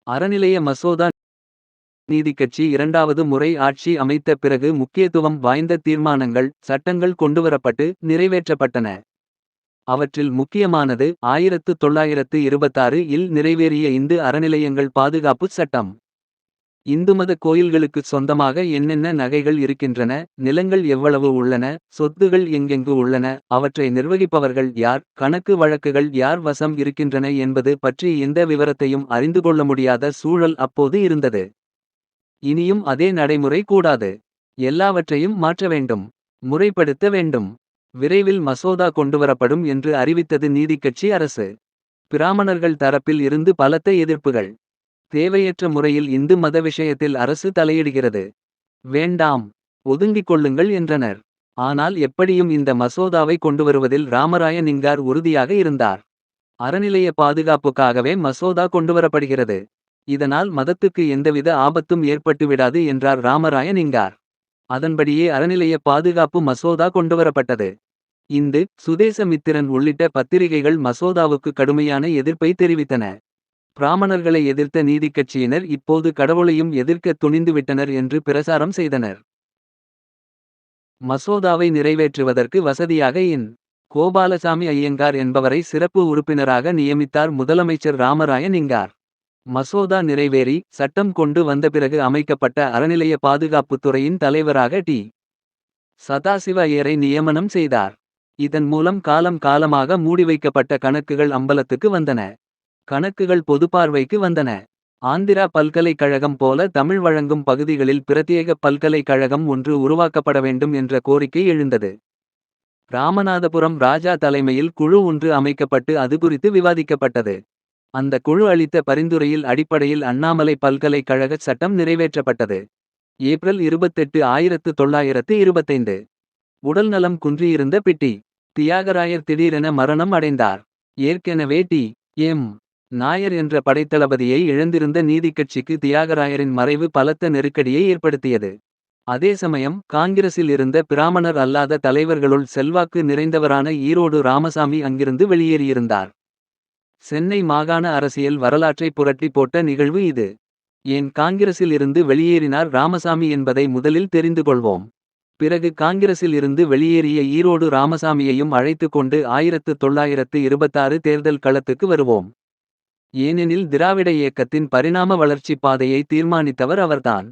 அறநிலைய மசோதா. நீதிக்கட்சி இரண்டாவது முறை ஆட்சி அமைத்த பிறகு முக்கியத்துவம் வாய்ந்த தீர்மானங்கள். சட்டங்கள் கொண்டுவரப்பட்டு நிறைவேற்றப்பட்டன. அவற்றில் முக்கியமானது 1926 இல் நிறைவேறிய இந்து அறநிலையங்கள் பாதுகாப்பு சட்டம். இந்துமத கோயில்களுக்குச் சொந்தமாக என்னென்ன நகைகள் இருக்கின்றன. நிலங்கள் எவ்வளவு உள்ளன. சொத்துகள் எங்கெங்கு உள்ளன. அவற்றை நிர்வகிப்பவர்கள் யார். கணக்கு வழக்குகள் யார் வசம் இருக்கின்றன என்பது பற்றி எந்த விவரத்தையும் அறிந்துகொள்ள முடியாத சூழல் அப்போது இருந்தது. இனியும் அதே நடைமுறை கூடாது. எல்லாவற்றையும் மாற்ற வேண்டும். முறைப்படுத்த வேண்டும். விரைவில் மசோதா கொண்டுவரப்படும் என்று அறிவித்தது நீதிக்கட்சி அரசு. பிராமணர்கள் தரப்பில் இருந்து பலத்த எதிர்ப்புகள். தேவையற்ற முறையில் இந்து மத விஷயத்தில் அரசு தலையிடுகிறது. வேண்டாம். ஒதுங்கிக் கொள்ளுங்கள் என்றனர். ஆனால் எப்படியும் இந்த மசோதாவை கொண்டுவருவதில் ராமராய நிங்கார் உறுதியாக இருந்தார். அறநிலைய பாதுகாப்புக்காகவே மசோதா கொண்டுவரப்படுகிறது. இதனால் மதத்துக்கு எந்தவித ஆபத்தும் ஏற்பட்டுவிடாது என்றார் ராமராய நிங்கார். அதன்படியே அறநிலைய பாதுகாப்பு மசோதா கொண்டுவரப்பட்டது. இந்து சுதேசமித்திரன் உள்ளிட்ட பத்திரிகைகள் மசோதாவுக்கு கடுமையான எதிர்ப்பை தெரிவித்தன. பிராமணர்களை எதிர்த்த நீதிக்கட்சியினர் இப்போது கடவுளையும் எதிர்க்க துணிந்துவிட்டனர் என்று பிரசாரம் செய்தனர். மசோதாவை நிறைவேற்றுவதற்கு வசதியாக இன். கோபாலசாமி ஐயங்கார் என்பவரை சிறப்பு உறுப்பினராக நியமித்தார் முதலமைச்சர் ராமராய நிங்கார். மசோதா நிறைவேறி சட்டம் கொண்டு வந்த பிறகு அமைக்கப்பட்ட அறநிலைய பாதுகாப்புத்துறையின் தலைவராக டி. சதாசிவ ஐயரை நியமனம் செய்தார். இதன் மூலம் காலம் காலமாக மூடிவைக்கப்பட்ட கணக்குகள் அம்பலத்துக்கு வந்தன. கணக்குகள் பொதுப்பார்வைக்கு வந்தன. ஆந்திரா பல்கலைக்கழகம் போல தமிழ் வழங்கும் பகுதிகளில் பிரத்யேக பல்கலைக்கழகம் ஒன்று உருவாக்கப்பட வேண்டும் என்ற கோரிக்கை எழுந்தது. ராமநாதபுரம் ராஜா தலைமையில் குழு ஒன்று அமைக்கப்பட்டு அது குறித்து விவாதிக்கப்பட்டது. அந்த குழு அளித்த பரிந்துரையில் அடிப்படையில் அண்ணாமலை பல்கலைக்கழக சட்டம் நிறைவேற்றப்பட்டது. ஏப்ரல் 28, 1925. உடல்நலம் குன்றியிருந்த பிட்டி. தியாகராயர் திடீரென மரணம் அடைந்தார். ஏற்கெனவே டி. எம். நாயர் என்ற படைத்தளபதியை இழந்திருந்த நீதிக்கட்சிக்கு தியாகராயரின் மறைவு பலத்த நெருக்கடியை ஏற்படுத்தியது. அதே சமயம் காங்கிரசில் இருந்த பிராமணர் அல்லாத தலைவர்களுள் செல்வாக்கு நிறைந்தவரான ஈரோடு ராமசாமி அங்கிருந்து வெளியேறியிருந்தார். சென்னை மாகாண அரசியல் வரலாற்றை புரட்டி போட்ட நிகழ்வு இது. ஏன் காங்கிரசில் இருந்து வெளியேறினார் ராமசாமி என்பதை முதலில் தெரிந்து கொள்வோம். பிறகு காங்கிரசில் இருந்து வெளியேறிய ஈரோடு ராமசாமியையும் அழைத்துக் கொண்டு 1926 தேர்தல் களத்துக்கு வருவோம். ஏனெனில் திராவிட இயக்கத்தின் பரிணாம வளர்ச்சி பாதையை தீர்மானித்தவர் அவர்தான்.